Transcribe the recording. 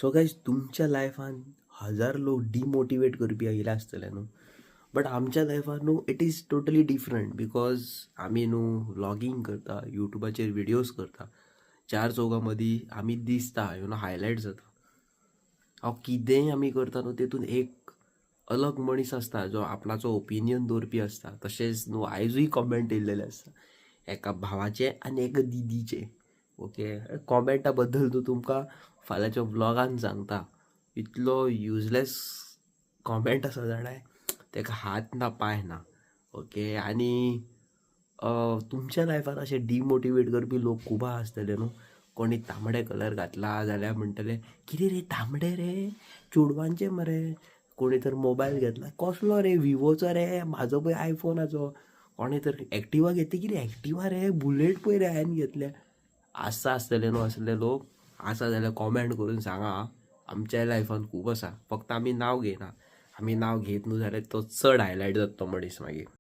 So guys तुमच्या लायफान हजार लोक डिमोटिवेट करपी आयिल्ले आसतले न्हू, बट आमच्या लायफान न्हू it is totally different. Because आमी न्हू व्लॉगिंग करता, युट्यूबाचेर विडियोज करता, चार चौगां मदीं आमी दिसता हायलायट जाता. हांव कितेंय आमी करता न्हू तेतून एक अलग मनीस आसता जो आपणाचो ओपिनियन दवरपी आसता. तशेंच न्हू आयजूय कॉमेंट येयलेले आसता एका भावाचे आनी एका दिदीचे. ओके, कॉमेंटा बद्दल न्हू तुमकां फाल्यांच्या व्लॉगान सांगता. इतलो युजलेस कॉमेंट आसा जाणाय, तेका हात ना पांय ना. ओके, आनी तुमच्या लायफान अशे डिमोटिवेट करपी लोक खूब आसतले न्हू. कोणी तांबडे कलर घातला जाल्यार म्हणटले कितें रे तांबडे रे, चेडवांचे मरे. कोणी तर मोबायल घेतला, कसलो रे विवोचो रे, म्हाजो पळय आयफोनाचो. कोणी तर एक्टिवा घेतली, कितें एक्टिवा रे, बुलेट पळय रे हांवें घेतल्या. आसा आसतले न्हू असले लोक. आसा जाल्यार कॉमेंट करून सांगा. आमच्या लायफान खूब आसा, फक्त आमी नांव घेयना. आमी नांव घेत न्हू जाल्यार तो चड हायलायट जाता तो मनीस मागीर.